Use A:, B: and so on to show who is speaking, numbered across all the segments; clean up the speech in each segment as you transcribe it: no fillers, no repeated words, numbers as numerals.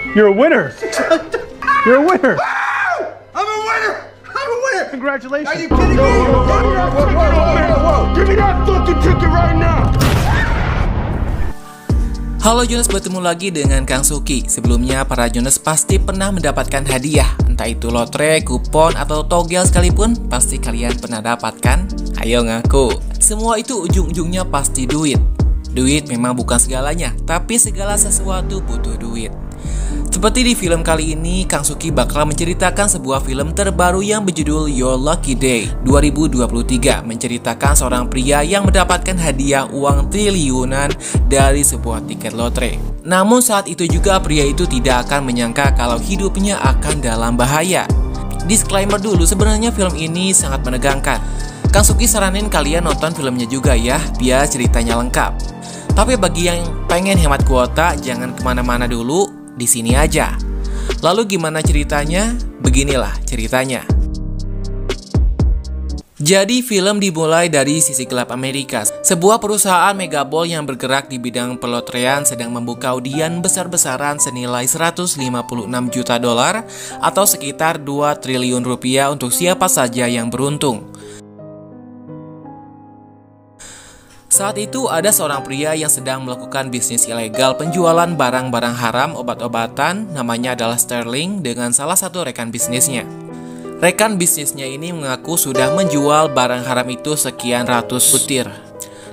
A: You're a winner. You're a winner.
B: I'm a winner. I'm a winner.
A: Congratulations.
B: Are you kidding me? Give me that fucking ticket right now.
C: Halo Jonas, bertemu lagi dengan Kang Suki. Sebelumnya para Jonas pasti pernah mendapatkan hadiah, entah itu lotre, kupon, atau togel sekalipun, pasti kalian pernah dapatkan. Ayo ngaku. Semua itu ujung-ujungnya pasti duit. Duit memang bukan segalanya, tapi segala sesuatu butuh duit. Seperti di film kali ini, Kang Suki bakal menceritakan sebuah film terbaru yang berjudul Your Lucky Day 2023, menceritakan seorang pria yang mendapatkan hadiah uang triliunan dari sebuah tiket lotre. Namun saat itu juga pria itu tidak akan menyangka kalau hidupnya akan dalam bahaya. Disclaimer dulu, sebenarnya film ini sangat menegangkan. Kang Suki saranin kalian nonton filmnya juga ya, biar ceritanya lengkap. Tapi bagi yang pengen hemat kuota, jangan kemana-mana dulu, di sini aja. Lalu gimana ceritanya? Beginilah ceritanya. Jadi film dimulai dari sisi gelap Amerika. Sebuah perusahaan megabol yang bergerak di bidang pelotrean sedang membuka undian besar-besaran senilai 156 juta dolar atau sekitar 2 triliun rupiah untuk siapa saja yang beruntung. Saat itu ada seorang pria yang sedang melakukan bisnis ilegal penjualan barang-barang haram obat-obatan, namanya adalah Sterling, dengan salah satu rekan bisnisnya. Rekan bisnisnya ini mengaku sudah menjual barang haram itu sekian ratus butir.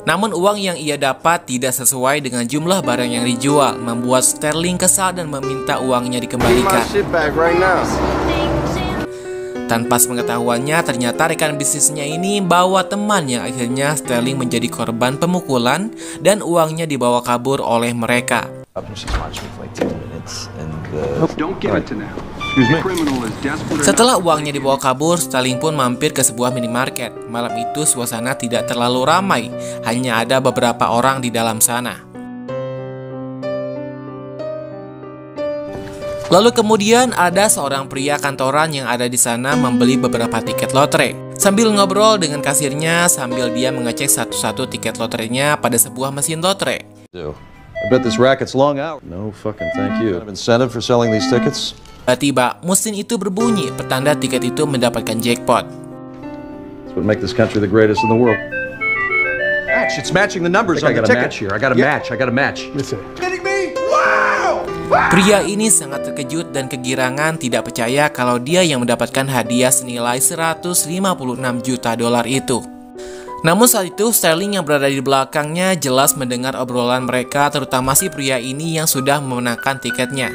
C: Namun uang yang ia dapat tidak sesuai dengan jumlah barang yang dijual, membuat Sterling kesal dan meminta uangnya dikembalikan. Tanpa sepengetahuannya, ternyata rekan bisnisnya ini bawa teman yang akhirnya Sterling menjadi korban pemukulan dan uangnya dibawa kabur oleh mereka. Setelah uangnya dibawa kabur, Sterling pun mampir ke sebuah minimarket. Malam itu suasana tidak terlalu ramai, hanya ada beberapa orang di dalam sana. Lalu kemudian ada seorang pria kantoran yang ada di sana membeli beberapa tiket lotre. Sambil ngobrol dengan kasirnya, sambil dia mengecek satu-satu tiket lotrenya pada sebuah mesin lotre. Tiba-tiba mesin itu berbunyi, pertanda tiket itu mendapatkan jackpot. Pria ini sangat terkejut dan kegirangan, tidak percaya kalau dia yang mendapatkan hadiah senilai 156 juta dolar itu. Namun saat itu Sterling yang berada di belakangnya jelas mendengar obrolan mereka, terutama si pria ini yang sudah memenangkan tiketnya.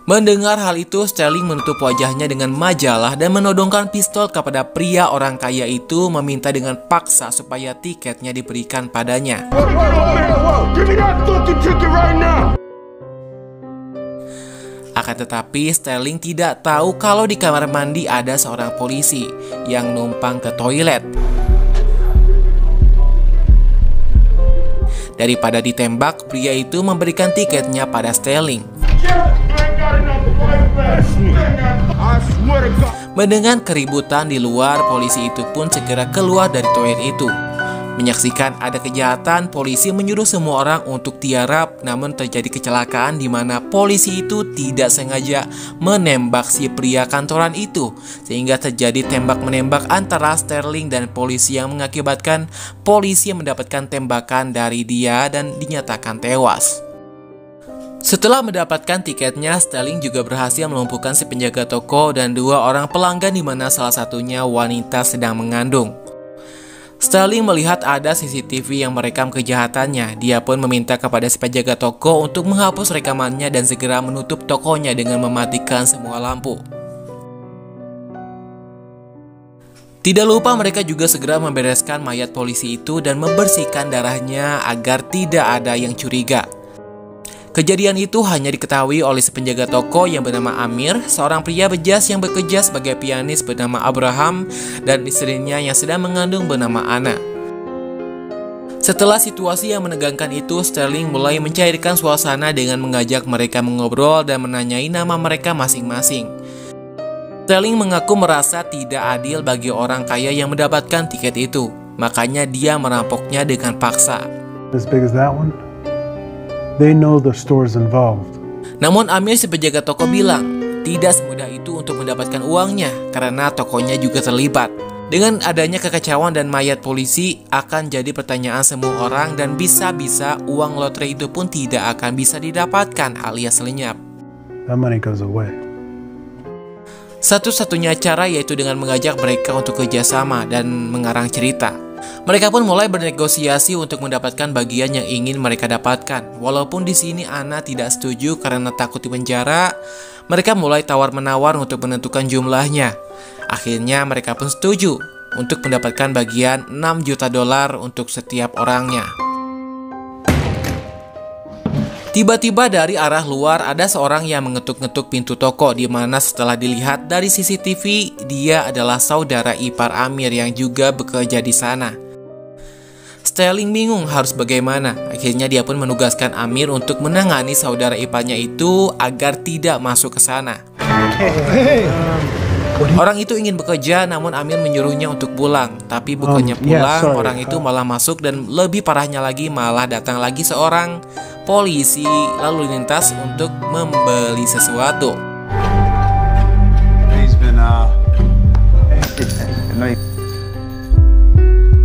C: Mendengar hal itu, Sterling menutup wajahnya dengan majalah dan menodongkan pistol kepada pria orang kaya itu, meminta dengan paksa supaya tiketnya diberikan padanya. Akan tetapi Sterling tidak tahu kalau di kamar mandi ada seorang polisi yang numpang ke toilet. Daripada ditembak, pria itu memberikan tiketnya pada Sterling. Mendengar keributan di luar, polisi itu pun segera keluar dari toilet itu. Menyaksikan ada kejahatan, polisi menyuruh semua orang untuk tiarap, namun terjadi kecelakaan di mana polisi itu tidak sengaja menembak si pria kantoran itu, sehingga terjadi tembak-menembak antara Sterling dan polisi yang mengakibatkan polisi mendapatkan tembakan dari dia dan dinyatakan tewas. Setelah mendapatkan tiketnya, Sterling juga berhasil melumpuhkan si penjaga toko dan 2 orang pelanggan di mana salah satunya wanita sedang mengandung. Sterling melihat ada CCTV yang merekam kejahatannya. Dia pun meminta kepada si penjaga toko untuk menghapus rekamannya dan segera menutup tokonya dengan mematikan semua lampu. Tidak lupa mereka juga segera membereskan mayat polisi itu dan membersihkan darahnya agar tidak ada yang curiga. Kejadian itu hanya diketahui oleh si penjaga toko yang bernama Amir, seorang pria bejas yang bekerja sebagai pianis bernama Abraham, dan istrinya yang sedang mengandung bernama Anna. Setelah situasi yang menegangkan itu, Sterling mulai mencairkan suasana dengan mengajak mereka mengobrol dan menanyai nama mereka masing-masing. Sterling mengaku merasa tidak adil bagi orang kaya yang mendapatkan tiket itu, makanya dia merampoknya dengan paksa.
A: As big as that one? They know the stores involved.
C: Namun Amir si penjaga toko bilang, tidak semudah itu untuk mendapatkan uangnya karena tokonya juga terlibat. Dengan adanya kekacauan dan mayat polisi akan jadi pertanyaan semua orang dan bisa-bisa uang lotre itu pun tidak akan bisa didapatkan alias lenyap.
A: That money goes away.
C: Satu-satunya cara yaitu dengan mengajak mereka untuk kerjasama dan mengarang cerita. Mereka pun mulai bernegosiasi untuk mendapatkan bagian yang ingin mereka dapatkan. Walaupun di sini Anna tidak setuju karena takut dipenjara, mereka mulai tawar-menawar untuk menentukan jumlahnya. Akhirnya mereka pun setuju untuk mendapatkan bagian $6 juta untuk setiap orangnya. Tiba-tiba dari arah luar ada seorang yang mengetuk-ngetuk pintu toko, di mana setelah dilihat dari CCTV dia adalah saudara ipar Amir yang juga bekerja di sana. Sterling bingung harus bagaimana. Akhirnya dia pun menugaskan Amir untuk menangani saudara iparnya itu agar tidak masuk ke sana. Orang itu ingin bekerja, namun Amir menyuruhnya untuk pulang. Tapi bukannya pulang, orang itu malah masuk dan lebih parahnya lagi malah datang lagi seorang polisi lalu lintas untuk membeli sesuatu.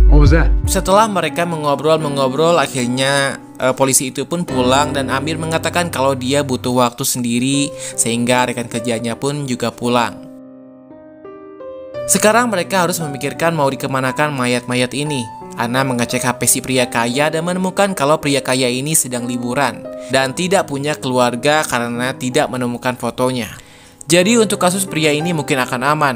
A: What was that?
C: Setelah mereka mengobrol, akhirnya polisi itu pun pulang dan Amir mengatakan kalau dia butuh waktu sendiri sehingga rekan kerjanya pun juga pulang. Sekarang mereka harus memikirkan mau dikemanakan mayat-mayat ini. Anna mengecek HP si pria kaya dan menemukan kalau pria kaya ini sedang liburan dan tidak punya keluarga karena tidak menemukan fotonya. Jadi untuk kasus pria ini mungkin akan aman.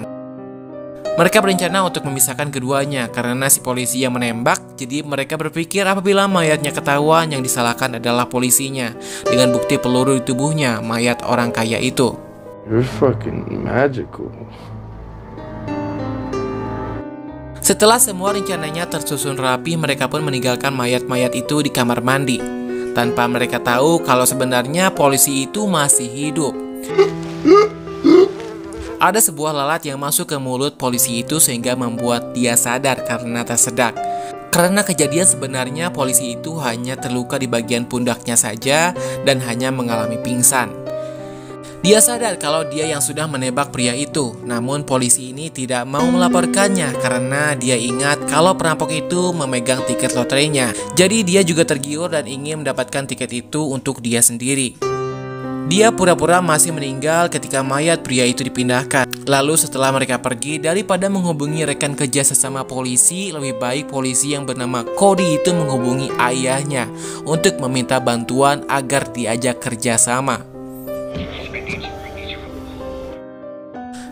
C: Mereka berencana untuk memisahkan keduanya karena si polisi yang menembak. Jadi mereka berpikir apabila mayatnya ketahuan yang disalahkan adalah polisinya dengan bukti peluru di tubuhnya mayat orang kaya itu.
B: You're fucking magical.
C: Setelah semua rencananya tersusun rapi, mereka pun meninggalkan mayat-mayat itu di kamar mandi tanpa mereka tahu kalau sebenarnya polisi itu masih hidup. Ada sebuah lalat yang masuk ke mulut polisi itu sehingga membuat dia sadar karena tersedak. Karena kejadian sebenarnya polisi itu hanya terluka di bagian pundaknya saja dan hanya mengalami pingsan. Dia sadar kalau dia yang sudah menembak pria itu, namun polisi ini tidak mau melaporkannya karena dia ingat kalau perampok itu memegang tiket lotrenya. Jadi dia juga tergiur dan ingin mendapatkan tiket itu untuk dia sendiri. Dia pura-pura masih meninggal ketika mayat pria itu dipindahkan. Lalu setelah mereka pergi, daripada menghubungi rekan kerja sesama polisi, lebih baik polisi yang bernama Cody itu menghubungi ayahnya untuk meminta bantuan agar diajak kerjasama.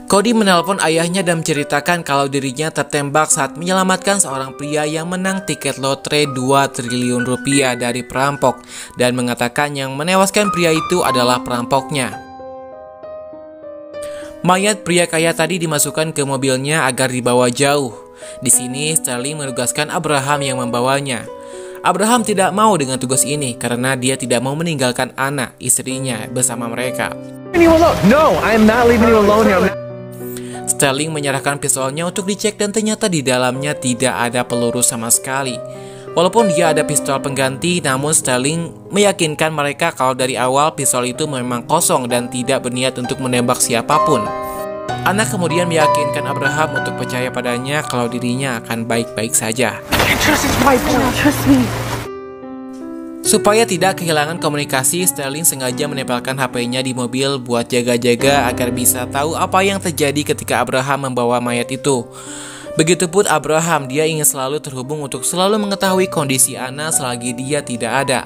C: Cody menelpon ayahnya dan menceritakan kalau dirinya tertembak saat menyelamatkan seorang pria yang menang tiket lotre 2 triliun rupiah dari perampok dan mengatakan yang menewaskan pria itu adalah perampoknya. Mayat pria kaya tadi dimasukkan ke mobilnya agar dibawa jauh. Di sini Sterling menugaskan Abraham yang membawanya. Abraham tidak mau dengan tugas ini karena dia tidak mau meninggalkan Anna, istrinya, bersama mereka.
A: No, I am not leaving you alone here.
C: Sterling menyerahkan pistolnya untuk dicek dan ternyata di dalamnya tidak ada peluru sama sekali. Walaupun dia ada pistol pengganti, namun Sterling meyakinkan mereka kalau dari awal pistol itu memang kosong dan tidak berniat untuk menembak siapapun. Anna kemudian meyakinkan Abraham untuk percaya padanya kalau dirinya akan baik-baik saja. Supaya tidak kehilangan komunikasi, Sterling sengaja menempelkan HP-nya di mobil buat jaga-jaga agar bisa tahu apa yang terjadi ketika Abraham membawa mayat itu. Begitupun Abraham, dia ingin selalu terhubung untuk selalu mengetahui kondisi Anna selagi dia tidak ada.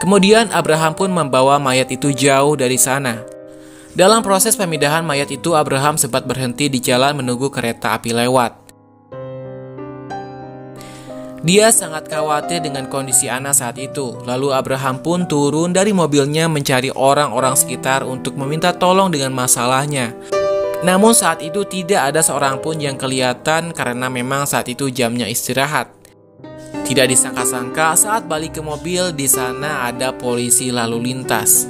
C: Kemudian Abraham pun membawa mayat itu jauh dari sana. Dalam proses pemindahan mayat itu, Abraham sempat berhenti di jalan menunggu kereta api lewat. Dia sangat khawatir dengan kondisi Anna saat itu. Lalu Abraham pun turun dari mobilnya mencari orang-orang sekitar untuk meminta tolong dengan masalahnya. Namun saat itu tidak ada seorang pun yang kelihatan karena memang saat itu jamnya istirahat. Tidak disangka-sangka saat balik ke mobil, di sana ada polisi lalu lintas.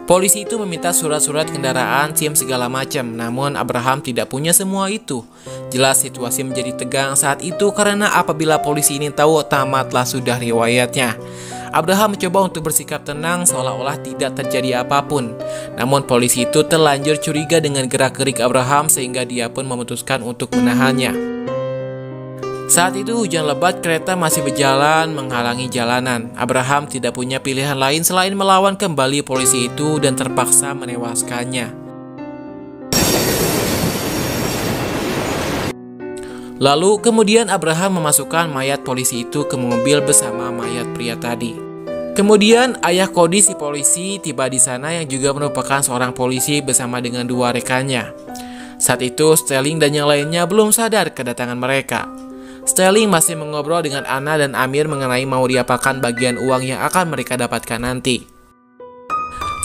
C: Polisi itu meminta surat-surat kendaraan, SIM segala macam, namun Abraham tidak punya semua itu. Jelas situasi menjadi tegang saat itu karena apabila polisi ini tahu tamatlah sudah riwayatnya. Abraham mencoba untuk bersikap tenang seolah-olah tidak terjadi apapun. Namun polisi itu terlanjur curiga dengan gerak-gerik Abraham sehingga dia pun memutuskan untuk menahannya. Saat itu hujan lebat, kereta masih berjalan menghalangi jalanan. Abraham tidak punya pilihan lain selain melawan kembali polisi itu dan terpaksa menewaskannya. Lalu kemudian Abraham memasukkan mayat polisi itu ke mobil bersama mayat pria tadi. Kemudian ayah Cody si polisi tiba di sana yang juga merupakan seorang polisi bersama dengan dua rekannya. Saat itu Sterling dan yang lainnya belum sadar kedatangan mereka. Sterling masih mengobrol dengan Anna dan Amir mengenai mau diapakan bagian uang yang akan mereka dapatkan nanti.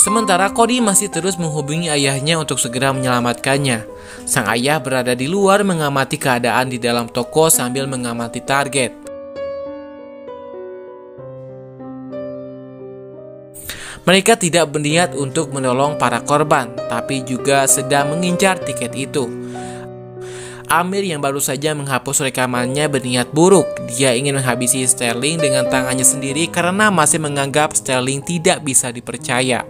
C: Sementara Cody masih terus menghubungi ayahnya untuk segera menyelamatkannya. Sang ayah berada di luar mengamati keadaan di dalam toko sambil mengamati target. Mereka tidak berniat untuk menolong para korban, tapi juga sedang mengincar tiket itu. Amir yang baru saja menghapus rekamannya berniat buruk. Dia ingin menghabisi Sterling dengan tangannya sendiri karena masih menganggap Sterling tidak bisa dipercaya.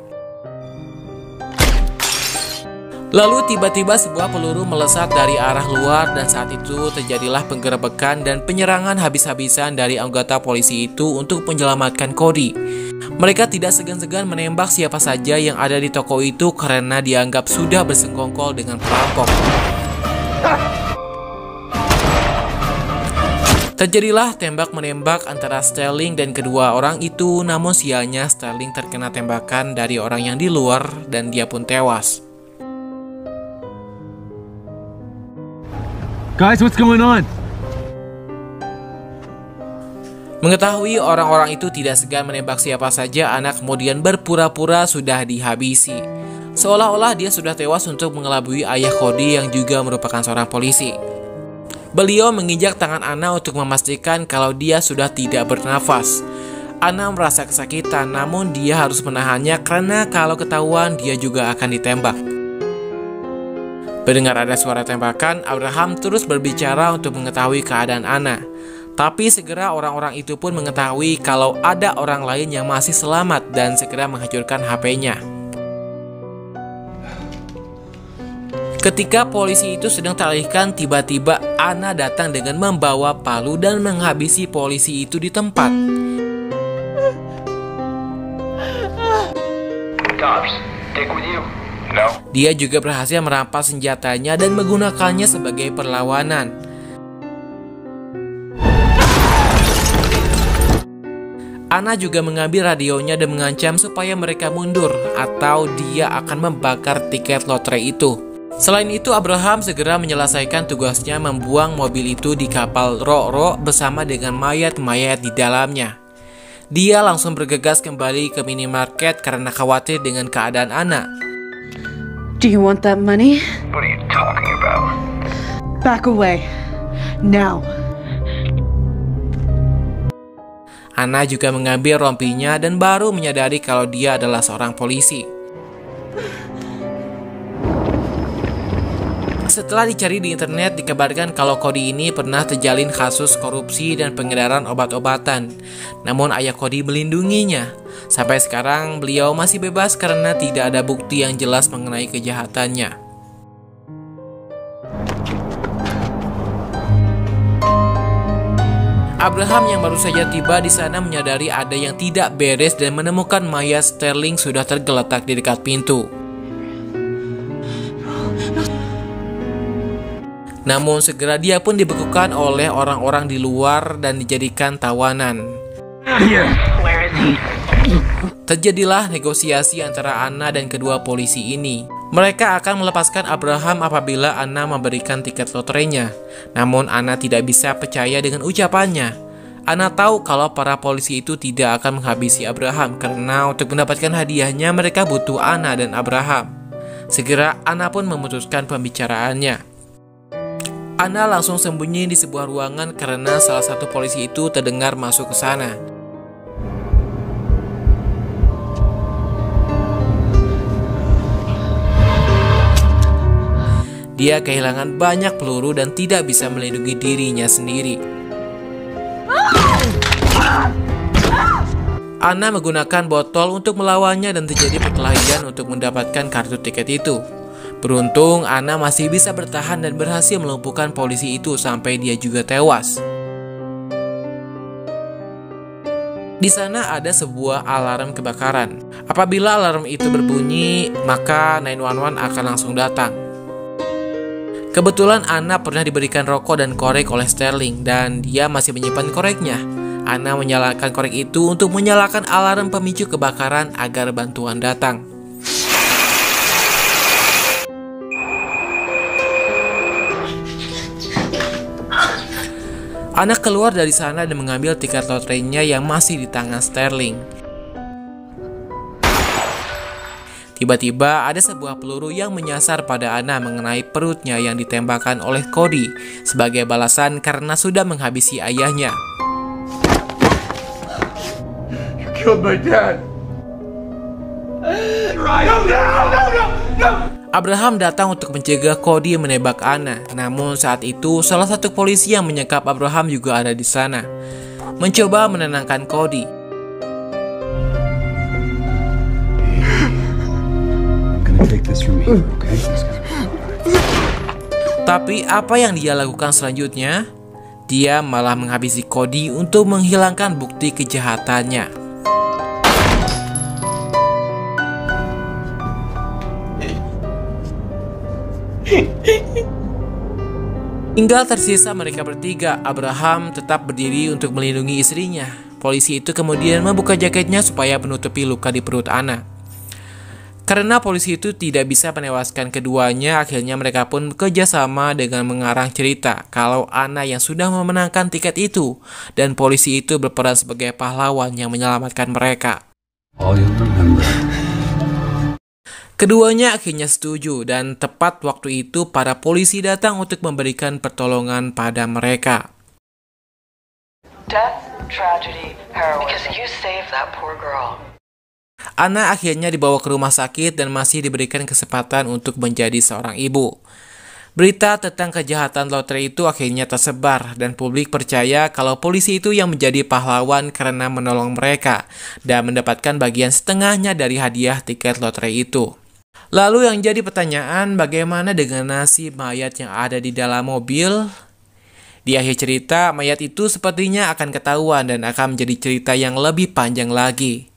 C: Lalu tiba-tiba sebuah peluru melesat dari arah luar dan saat itu terjadilah penggerebekan dan penyerangan habis-habisan dari anggota polisi itu untuk menyelamatkan Cody. Mereka tidak segan-segan menembak siapa saja yang ada di toko itu karena dianggap sudah bersengkongkol dengan perampok. Terjadilah tembak-menembak antara Sterling dan kedua orang itu, namun sialnya Sterling terkena tembakan dari orang yang di luar dan dia pun tewas.
A: Guys, what's going on?
C: Mengetahui orang-orang itu tidak segan menembak siapa saja, anak kemudian berpura-pura sudah dihabisi. Seolah-olah dia sudah tewas untuk mengelabui ayah Cody yang juga merupakan seorang polisi. Beliau menginjak tangan Anna untuk memastikan kalau dia sudah tidak bernafas. Anna merasa kesakitan, namun dia harus menahannya karena kalau ketahuan dia juga akan ditembak. Mendengar ada suara tembakan, Abraham terus berbicara untuk mengetahui keadaan Anna. Tapi segera orang-orang itu pun mengetahui kalau ada orang lain yang masih selamat dan segera menghancurkan HP-nya. Ketika polisi itu sedang teralihkan, tiba-tiba Anna datang dengan membawa palu dan menghabisi polisi itu di tempat. Dia juga berhasil merampas senjatanya dan menggunakannya sebagai perlawanan. Anna juga mengambil radionya dan mengancam supaya mereka mundur atau dia akan membakar tiket lotre itu. Selain itu, Abraham segera menyelesaikan tugasnya membuang mobil itu di kapal Ro-Ro bersama dengan mayat-mayat di dalamnya. Dia langsung bergegas kembali ke minimarket karena khawatir dengan keadaan Anna.
D: Do you want that money?
E: What are you talking about?
D: Back away. Now.
C: Anna juga mengambil rompinya dan baru menyadari kalau dia adalah seorang polisi. Setelah dicari di internet, dikabarkan kalau Cody ini pernah terjalin kasus korupsi dan pengedaran obat-obatan. Namun ayah Cody melindunginya. Sampai sekarang beliau masih bebas karena tidak ada bukti yang jelas mengenai kejahatannya. Abraham yang baru saja tiba di sana menyadari ada yang tidak beres dan menemukan mayat Sterling sudah tergeletak di dekat pintu. Namun segera dia pun dibekukan oleh orang-orang di luar dan dijadikan tawanan. Terjadilah negosiasi antara Anna dan kedua polisi ini. Mereka akan melepaskan Abraham apabila Anna memberikan tiket lotrenya. Namun Anna tidak bisa percaya dengan ucapannya. Anna tahu kalau para polisi itu tidak akan menghabisi Abraham karena untuk mendapatkan hadiahnya mereka butuh Anna dan Abraham. Segera Anna pun memutuskan pembicaraannya. Anna langsung sembunyi di sebuah ruangan karena salah satu polisi itu terdengar masuk ke sana. Dia kehilangan banyak peluru dan tidak bisa melindungi dirinya sendiri. Anna menggunakan botol untuk melawannya dan terjadi perkelahian untuk mendapatkan kartu tiket itu. Beruntung, Anna masih bisa bertahan dan berhasil melumpuhkan polisi itu sampai dia juga tewas. Di sana ada sebuah alarm kebakaran. Apabila alarm itu berbunyi, maka 911 akan langsung datang. Kebetulan Anna pernah diberikan rokok dan korek oleh Sterling dan dia masih menyimpan koreknya. Anna menyalakan korek itu untuk menyalakan alarm pemicu kebakaran agar bantuan datang. Anna keluar dari sana dan mengambil tiket loterinya yang masih di tangan Sterling. Tiba-tiba ada sebuah peluru yang menyasar pada Anna mengenai perutnya yang ditembakkan oleh Cody sebagai balasan karena sudah menghabisi ayahnya.
B: Killed my dad.
C: Abraham datang untuk mencegah Cody menembak Anna. Namun saat itu salah satu polisi yang menyekap Abraham juga ada di sana, mencoba menenangkan Cody. Tapi apa yang dia lakukan selanjutnya? Dia malah menghabisi Cody untuk menghilangkan bukti kejahatannya. Tinggal tersisa mereka bertiga. Abraham tetap berdiri untuk melindungi istrinya. Polisi itu kemudian membuka jaketnya supaya menutupi luka di perut Anna. Karena polisi itu tidak bisa menewaskan keduanya, akhirnya mereka pun bekerja sama dengan mengarang cerita kalau Anna yang sudah memenangkan tiket itu dan polisi itu berperan sebagai pahlawan yang menyelamatkan mereka. Keduanya akhirnya setuju dan tepat waktu itu para polisi datang untuk memberikan pertolongan pada mereka.
F: Death, tragedy, heroism. Because you saved that poor girl.
C: Anna akhirnya dibawa ke rumah sakit dan masih diberikan kesempatan untuk menjadi seorang ibu. Berita tentang kejahatan lotre itu akhirnya tersebar dan publik percaya kalau polisi itu yang menjadi pahlawan karena menolong mereka dan mendapatkan bagian setengahnya dari hadiah tiket lotre itu. Lalu yang jadi pertanyaan, bagaimana dengan nasib mayat yang ada di dalam mobil? Di akhir cerita, mayat itu sepertinya akan ketahuan dan akan menjadi cerita yang lebih panjang lagi.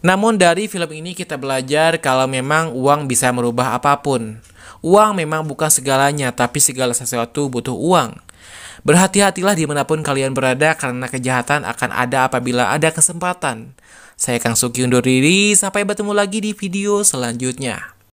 C: Namun dari film ini kita belajar kalau memang uang bisa merubah apapun. Uang memang bukan segalanya, tapi segala sesuatu butuh uang. Berhati-hatilah dimanapun kalian berada karena kejahatan akan ada apabila ada kesempatan. Saya Kang Suki undur diri, sampai bertemu lagi di video selanjutnya.